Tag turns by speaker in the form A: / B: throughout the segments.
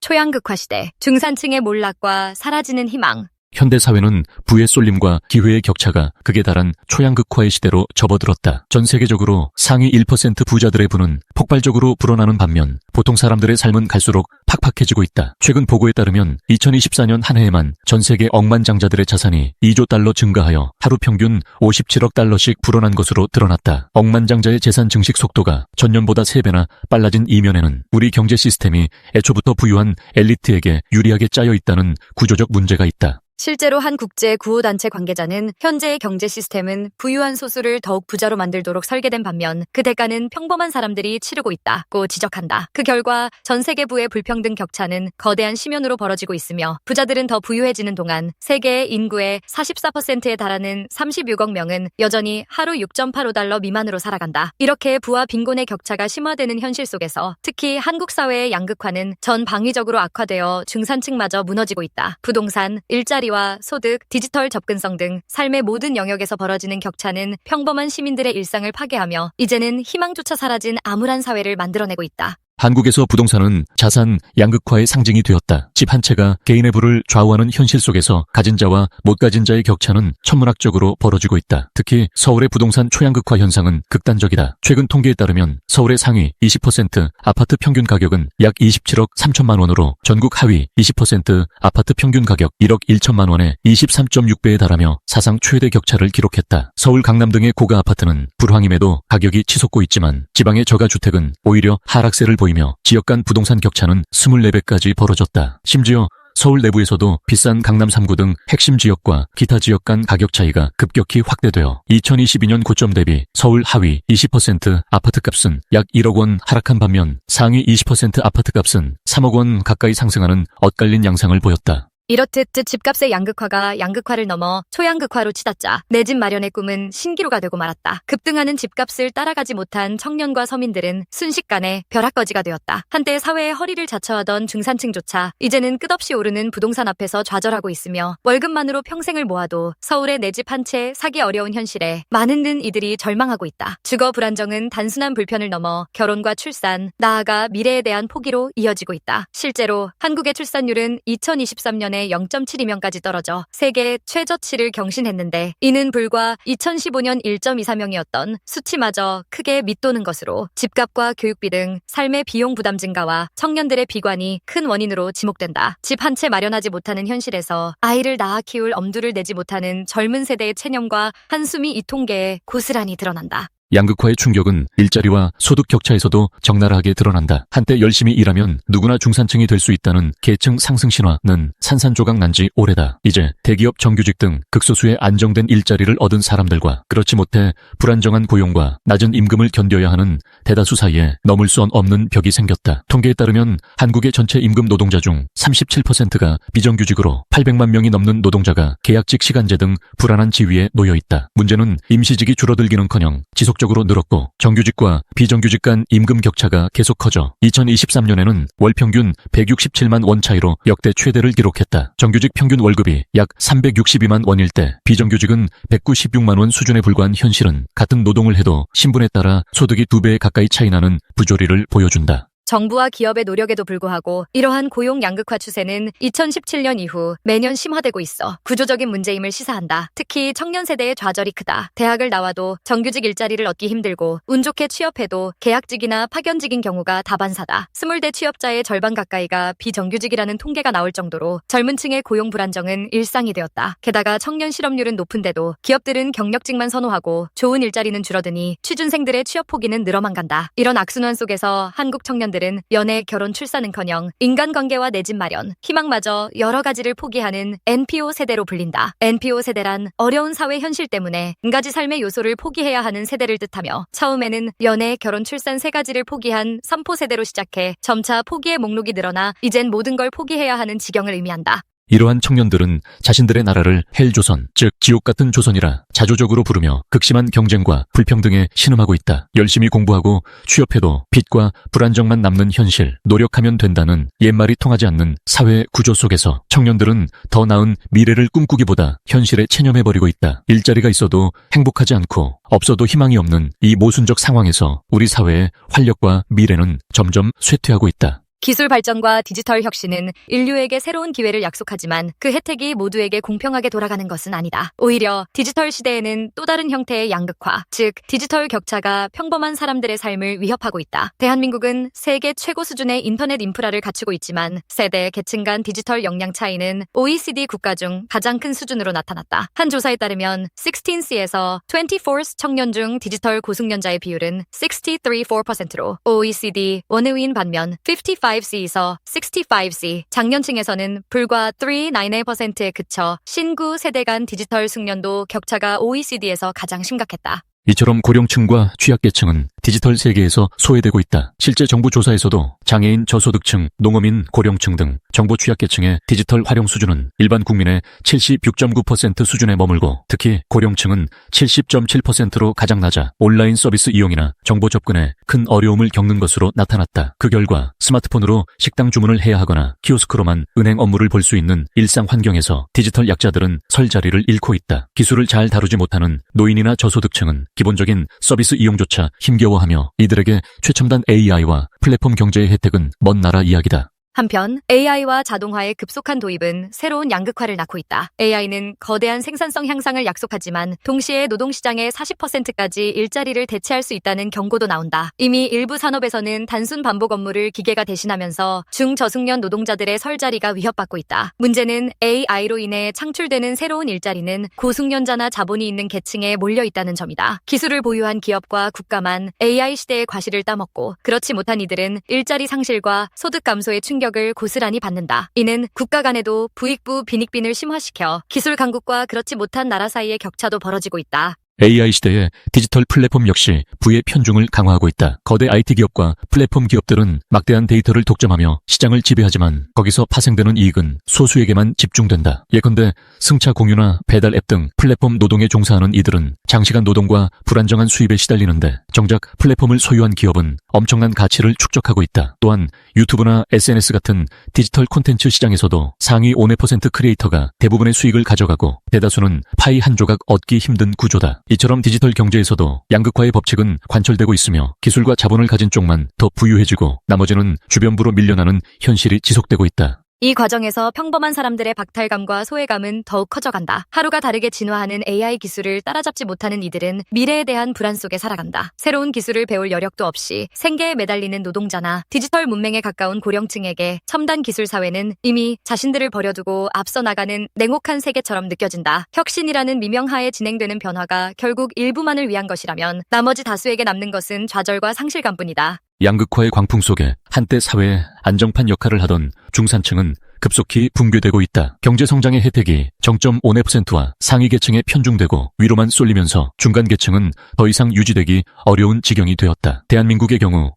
A: 초양극화 시대, 중산층의 몰락과 사라지는 희망.
B: 현대사회는 부의 쏠림과 기회의 격차가 극에 달한 초양극화의 시대로 접어들었다. 전 세계적으로 상위 1% 부자들의 부는 폭발적으로 불어나는 반면 보통 사람들의 삶은 갈수록 팍팍해지고 있다. 최근 보고에 따르면 2024년 한 해에만 전 세계 억만장자들의 자산이 2조 달러 증가하여 하루 평균 57억 달러씩 불어난 것으로 드러났다. 억만장자의 재산 증식 속도가 전년보다 3배나 빨라진 이면에는 우리 경제 시스템이 애초부터 부유한 엘리트에게 유리하게 짜여 있다는 구조적 문제가 있다.
A: 실제로 한 국제 구호단체 관계자는 현재의 경제 시스템은 부유한 소수를 더욱 부자로 만들도록 설계된 반면 그 대가는 평범한 사람들이 치르고 있다고 지적한다. 그 결과 전 세계 부의 불평등 격차는 거대한 심연으로 벌어지고 있으며 부자들은 더 부유해지는 동안 세계의 인구의 44%에 달하는 36억 명은 여전히 하루 6.85달러 미만으로 살아간다. 이렇게 부와 빈곤의 격차가 심화되는 현실 속에서 특히 한국 사회의 양극화는 전 방위적으로 악화되어 중산층마저 무너지고 있다. 부동산, 일자리 와 소득, 디지털 접근성 등 삶의 모든 영역에서 벌어지는 격차는 평범한 시민들의 일상을 파괴하며 이제는 희망조차 사라진 암울한 사회를 만들어내고 있다.
B: 한국에서 부동산은 자산 양극화의 상징이 되었다. 집 한 채가 개인의 부를 좌우하는 현실 속에서 가진 자와 못 가진 자의 격차는 천문학적으로 벌어지고 있다. 특히 서울의 부동산 초양극화 현상은 극단적이다. 최근 통계에 따르면 서울의 상위 20% 아파트 평균 가격은 약 27억 3천만 원으로 전국 하위 20% 아파트 평균 가격 1억 1천만 원에 23.6배에 달하며 사상 최대 격차를 기록했다. 서울 강남 등의 고가 아파트는 불황임에도 가격이 치솟고 있지만 지방의 저가 주택은 오히려 하락세를 보이며 지역 간 부동산 격차는 24배까지 벌어졌다. 심지어 서울 내부에서도 비싼 강남 3구 등 핵심 지역과 기타 지역 간 가격 차이가 급격히 확대되어 2022년 고점 대비 서울 하위 20% 아파트값은 약 1억 원 하락한 반면 상위 20% 아파트값은 3억 원 가까이 상승하는 엇갈린 양상을 보였다.
A: 이렇듯 집값의 양극화를 넘어 초양극화로 치닫자 내 집 마련의 꿈은 신기루가 되고 말았다. 급등하는 집값을 따라가지 못한 청년과 서민들은 순식간에 벼락거지가 되었다. 한때 사회의 허리를 자처하던 중산층조차 이제는 끝없이 오르는 부동산 앞에서 좌절하고 있으며 월급만으로 평생을 모아도 서울의 내 집 한 채 사기 어려운 현실에 많은 이들이 절망하고 있다. 주거 불안정은 단순한 불편을 넘어 결혼과 출산, 나아가 미래에 대한 포기로 이어지고 있다. 실제로 한국의 출산율은 2023년에 0.72명까지 떨어져 세계 최저치를 경신했는데 이는 불과 2015년 1.24명이었던 수치마저 크게 밑도는 것으로 집값과 교육비 등 삶의 비용 부담 증가와 청년들의 비관이 큰 원인으로 지목된다. 집 한 채 마련하지 못하는 현실에서 아이를 낳아 키울 엄두를 내지 못하는 젊은 세대의 체념과 한숨이 이 통계에 고스란히 드러난다.
B: 양극화의 충격은 일자리와 소득 격차에서도 적나라하게 드러난다. 한때 열심히 일하면 누구나 중산층이 될 수 있다는 계층 상승 신화는 산산조각 난 지 오래다. 이제 대기업 정규직 등 극소수의 안정된 일자리를 얻은 사람들과 그렇지 못해 불안정한 고용과 낮은 임금을 견뎌야 하는 대다수 사이에 넘을 수 없는 벽이 생겼다. 통계에 따르면 한국의 전체 임금 노동자 중 37%가 비정규직으로 800만 명이 넘는 노동자가 계약직 시간제 등 불안한 지위에 놓여 있다. 문제는 임시직이 줄어들기는커녕 지속적으로 늘었고 정규직과 비정규직 간 임금 격차가 계속 커져 2023년에는 월 평균 167만 원 차이로 역대 최대를 기록했다. 정규직 평균 월급이 약 362만 원일 때 비정규직은 196만 원 수준에 불과한 현실은 같은 노동을 해도 신분에 따라 소득이 2배 가까이 차이 나는 부조리를 보여준다.
A: 정부와 기업의 노력에도 불구하고 이러한 고용 양극화 추세는 2017년 이후 매년 심화되고 있어 구조적인 문제임을 시사한다. 특히 청년 세대의 좌절이 크다. 대학을 나와도 정규직 일자리를 얻기 힘들고 운 좋게 취업해도 계약직이나 파견직인 경우가 다반사다. 20대 취업자의 절반 가까이가 비정규직이라는 통계가 나올 정도로 젊은 층의 고용 불안정은 일상이 되었다. 게다가 청년 실업률은 높은데도 기업들은 경력직만 선호하고 좋은 일자리는 줄어드니 취준생들의 취업 포기는 늘어만 간다. 이런 악순환 속에서 한국 청년들 은 연애, 결혼, 출산은커녕 인간관계와 내 집 마련, 희망마저 여러 가지를 포기하는 NPO 세대로 불린다. NPO 세대란 어려운 사회 현실 때문에 한 가지 삶의 요소를 포기해야 하는 세대를 뜻하며 처음에는 연애, 결혼, 출산 3가지를 포기한 3포 세대로 시작해 점차 포기의 목록이 늘어나 이젠 모든 걸 포기해야 하는 지경을 의미한다.
B: 이러한 청년들은 자신들의 나라를 헬조선, 즉 지옥 같은 조선이라 자조적으로 부르며 극심한 경쟁과 불평등에 신음하고 있다. 열심히 공부하고 취업해도 빚과 불안정만 남는 현실, 노력하면 된다는 옛말이 통하지 않는 사회 구조 속에서 청년들은 더 나은 미래를 꿈꾸기보다 현실에 체념해버리고 있다. 일자리가 있어도 행복하지 않고 없어도 희망이 없는 이 모순적 상황에서 우리 사회의 활력과 미래는 점점 쇠퇴하고 있다.
A: 기술 발전과 디지털 혁신은 인류에게 새로운 기회를 약속하지만 그 혜택이 모두에게 공평하게 돌아가는 것은 아니다. 오히려 디지털 시대에는 또 다른 형태의 양극화, 즉 디지털 격차가 평범한 사람들의 삶을 위협하고 있다. 대한민국은 세계 최고 수준의 인터넷 인프라를 갖추고 있지만 세대, 계층 간 디지털 역량 차이는 OECD 국가 중 가장 큰 수준으로 나타났다. 한 조사에 따르면 16C에서 24th 청년 중 디지털 고숙련자의 비율은 63.4%로 OECD 원의인 반면 55C에서 65C 장년층에서는 불과 3.98%에 그쳐 신구 세대 간 디지털 숙련도 격차가 OECD에서 가장 심각했다.
B: 이처럼 고령층과 취약계층은 디지털 세계에서 소외되고 있다. 실제 정부 조사에서도 장애인, 저소득층, 농어민, 고령층 등 정보 취약계층의 디지털 활용 수준은 일반 국민의 76.9% 수준에 머물고 특히 고령층은 70.7%로 가장 낮아 온라인 서비스 이용이나 정보 접근에 큰 어려움을 겪는 것으로 나타났다. 그 결과 스마트폰으로 식당 주문을 해야 하거나 키오스크로만 은행 업무를 볼 수 있는 일상 환경에서 디지털 약자들은 설 자리를 잃고 있다. 기술을 잘 다루지 못하는 노인이나 저소득층은 기본적인 서비스 이용조차 힘겨워하며 이들에게 최첨단 AI와 플랫폼 경제의 혜택은 먼 나라 이야기다.
A: 한편 AI와 자동화의 급속한 도입은 새로운 양극화를 낳고 있다. AI는 거대한 생산성 향상을 약속하지만 동시에 노동시장의 40%까지 일자리를 대체할 수 있다는 경고도 나온다. 이미 일부 산업에서는 단순 반복 업무를 기계가 대신하면서 중저숙련 노동자들의 설 자리가 위협받고 있다. 문제는 AI로 인해 창출되는 새로운 일자리는 고숙련자나 자본이 있는 계층에 몰려 있다는 점이다. 기술을 보유한 기업과 국가만 AI 시대의 과실을 따먹고 그렇지 못한 이들은 일자리 상실과 소득 감소의 충격을 고스란히 받는다. 이는 국가 간에도 부익부 빈익빈을 심화시켜 기술 강국과 그렇지 못한 나라 사이의 격차도 벌어지고 있다.
B: AI 시대에 디지털 플랫폼 역시 부의 편중을 강화하고 있다. 거대 IT 기업과 플랫폼 기업들은 막대한 데이터를 독점하며 시장을 지배하지만 거기서 파생되는 이익은 소수에게만 집중된다. 예컨대 승차 공유나 배달 앱 등 플랫폼 노동에 종사하는 이들은 장시간 노동과 불안정한 수입에 시달리는데 정작 플랫폼을 소유한 기업은 엄청난 가치를 축적하고 있다. 또한 유튜브나 SNS 같은 디지털 콘텐츠 시장에서도 상위 5% 크리에이터가 대부분의 수익을 가져가고 대다수는 파이 한 조각 얻기 힘든 구조다. 이처럼 디지털 경제에서도 양극화의 법칙은 관철되고 있으며 기술과 자본을 가진 쪽만 더 부유해지고 나머지는 주변부로 밀려나는 현실이 지속되고 있다.
A: 이 과정에서 평범한 사람들의 박탈감과 소외감은 더욱 커져간다. 하루가 다르게 진화하는 AI 기술을 따라잡지 못하는 이들은 미래에 대한 불안 속에 살아간다. 새로운 기술을 배울 여력도 없이 생계에 매달리는 노동자나 디지털 문맹에 가까운 고령층에게 첨단 기술 사회는 이미 자신들을 버려두고 앞서 나가는 냉혹한 세계처럼 느껴진다. 혁신이라는 미명하에 진행되는 변화가 결국 일부만을 위한 것이라면 나머지 다수에게 남는 것은 좌절과 상실감뿐이다.
B: 양극화의 광풍 속에 한때 사회의 안정판 역할을 하던 중산층은 급속히 붕괴되고 있다. 경제성장의 혜택이 0.5%와 상위 계층에 편중되고 위로만 쏠리면서 중간 계층은 더 이상 유지되기 어려운 지경이 되었다. 대한민국의 경우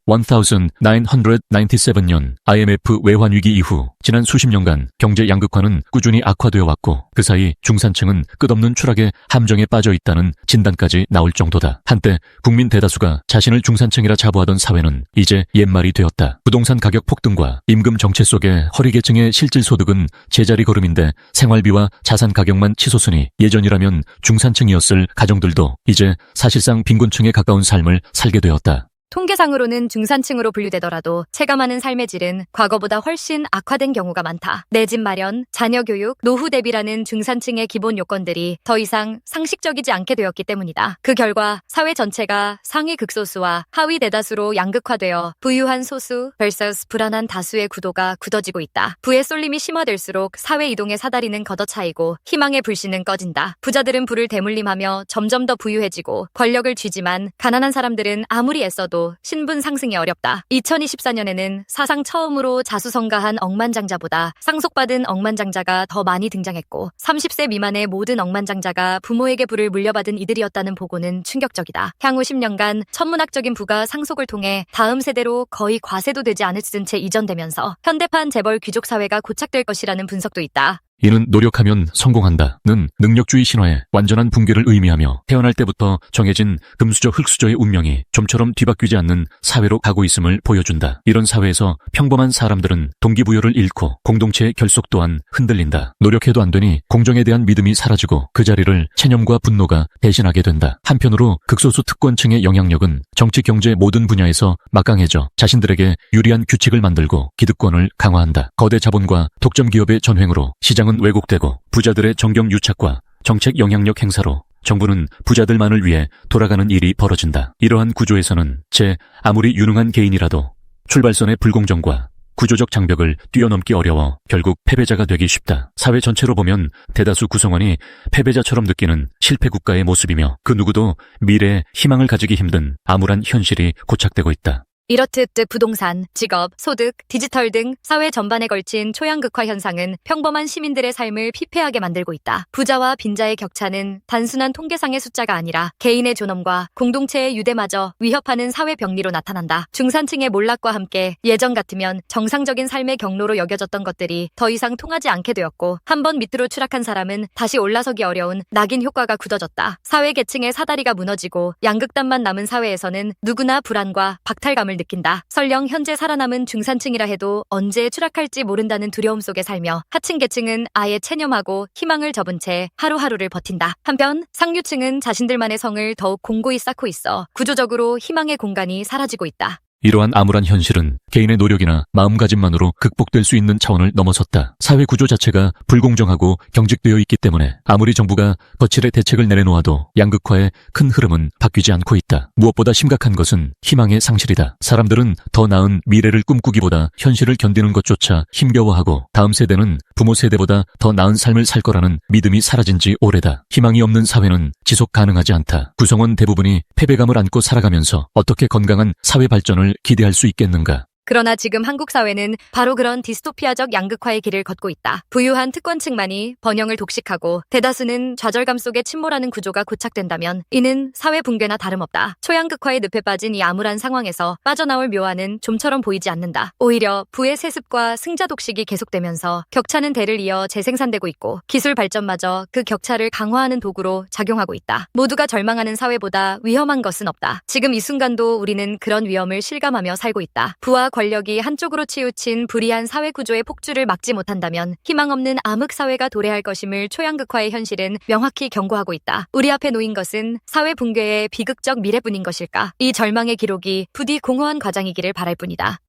B: 1997년 IMF 외환위기 이후 지난 수십 년간 경제 양극화는 꾸준히 악화되어 왔고 그 사이 중산층은 끝없는 추락의 함정에 빠져 있다는 진단까지 나올 정도다. 한때 국민 대다수가 자신을 중산층이라 자부하던 사회는 이제 옛말이 되었다. 부동산 가격 폭등과 임금 정체 속에 허리계층의 실질 소득은 제자리 걸음인데 생활비와 자산 가격만 치솟으니 예전이라면 중산층이었을 가정들도 이제 사실상 빈곤층에 가까운 삶을 살게 되었다.
A: 통계상으로는 중산층으로 분류되더라도 체감하는 삶의 질은 과거보다 훨씬 악화된 경우가 많다. 내 집 마련, 자녀 교육, 노후 대비라는 중산층의 기본 요건들이 더 이상 상식적이지 않게 되었기 때문이다. 그 결과 사회 전체가 상위 극소수와 하위 대다수로 양극화되어 부유한 소수 vs 불안한 다수의 구도가 굳어지고 있다. 부의 쏠림이 심화될수록 사회 이동의 사다리는 걷어차이고 희망의 불씨는 꺼진다. 부자들은 부를 대물림하며 점점 더 부유해지고 권력을 쥐지만 가난한 사람들은 아무리 애써도 신분 상승이 어렵다. 2024년에는 사상 처음으로 자수성가한 억만장자보다 상속받은 억만장자가 더 많이 등장했고 30세 미만의 모든 억만장자가 부모에게 부를 물려받은 이들이었다는 보고는 충격적이다. 향후 10년간 천문학적인 부가 상속을 통해 다음 세대로 거의 과세도 되지 않을 수준 채 이전되면서 현대판 재벌 귀족 사회가 고착될 것이라는 분석도 있다.
B: 이는 노력하면 성공한다는 능력주의 신화의 완전한 붕괴를 의미하며 태어날 때부터 정해진 금수저 흙수저의 운명이 좀처럼 뒤바뀌지 않는 사회로 가고 있음을 보여준다. 이런 사회에서 평범한 사람들은 동기부여를 잃고 공동체의 결속 또한 흔들린다. 노력해도 안 되니 공정에 대한 믿음이 사라지고 그 자리를 체념과 분노가 대신하게 된다. 한편으로 극소수 특권층의 영향력은 정치 경제 모든 분야에서 막강해져 자신들에게 유리한 규칙을 만들고 기득권을 강화한다. 거대 자본과 독점 기업의 전횡으로 시장은 왜곡되고 부자들의 정경 유착과 정책 영향력 행사로 정부는 부자들만을 위해 돌아가는 일이 벌어진다. 이러한 구조에서는 아무리 유능한 개인이라도 출발선의 불공정과 구조적 장벽을 뛰어넘기 어려워 결국 패배자가 되기 쉽다. 사회 전체로 보면 대다수 구성원이 패배자처럼 느끼는 실패 국가의 모습이며 그 누구도 미래에 희망을 가지기 힘든 암울한 현실이 고착되고 있다.
A: 이렇듯 부동산, 직업, 소득, 디지털 등 사회 전반에 걸친 초양극화 현상은 평범한 시민들의 삶을 피폐하게 만들고 있다. 부자와 빈자의 격차는 단순한 통계상의 숫자가 아니라 개인의 존엄과 공동체의 유대마저 위협하는 사회 병리로 나타난다. 중산층의 몰락과 함께 예전 같으면 정상적인 삶의 경로로 여겨졌던 것들이 더 이상 통하지 않게 되었고 한번 밑으로 추락한 사람은 다시 올라서기 어려운 낙인 효과가 굳어졌다. 사회 계층의 사다리가 무너지고 양극단만 남은 사회에서는 누구나 불안과 박탈감을 느낀다. 설령 현재 살아남은 중산층이라 해도 언제 추락할지 모른다는 두려움 속에 살며 하층 계층은 아예 체념하고 희망을 접은 채 하루하루를 버틴다. 한편 상류층은 자신들만의 성을 더욱 공고히 쌓고 있어 구조적으로 희망의 공간이 사라지고 있다.
B: 이러한 암울한 현실은 개인의 노력이나 마음가짐만으로 극복될 수 있는 차원을 넘어섰다. 사회 구조 자체가 불공정하고 경직되어 있기 때문에 아무리 정부가 거칠의 대책을 내려놓아도 양극화의 큰 흐름은 바뀌지 않고 있다. 무엇보다 심각한 것은 희망의 상실이다. 사람들은 더 나은 미래를 꿈꾸기보다 현실을 견디는 것조차 힘겨워하고 다음 세대는 부모 세대보다 더 나은 삶을 살 거라는 믿음이 사라진 지 오래다. 희망이 없는 사회는 지속 가능하지 않다. 구성원 대부분이 패배감을 안고 살아가면서 어떻게 건강한 사회 발전을 기대할 수 있겠는가?
A: 그러나 지금 한국 사회는 바로 그런 디스토피아적 양극화의 길을 걷고 있다. 부유한 특권층만이 번영을 독식하고 대다수는 좌절감 속에 침몰하는 구조가 고착된다면 이는 사회 붕괴나 다름없다. 초양극화의 늪에 빠진 이 암울한 상황에서 빠져나올 묘안은 좀처럼 보이지 않는다. 오히려 부의 세습과 승자 독식이 계속되면서 격차는 대를 이어 재생산되고 있고 기술 발전마저 그 격차를 강화하는 도구로 작용하고 있다. 모두가 절망하는 사회보다 위험한 것은 없다. 지금 이 순간도 우리는 그런 위험을 실감하며 살고 있다. 부와 권력이 한쪽으로 치우친 불이한 사회 구조의 폭주를 막지 못한다면 희망 없는 암흑사회가 도래할 것임을 초양극화의 현실은 명확히 경고하고 있다. 우리 앞에 놓인 것은 사회 붕괴의 비극적 미래뿐인 것일까? 이 절망의 기록이 부디 공허한 과장이기를 바랄 뿐이다.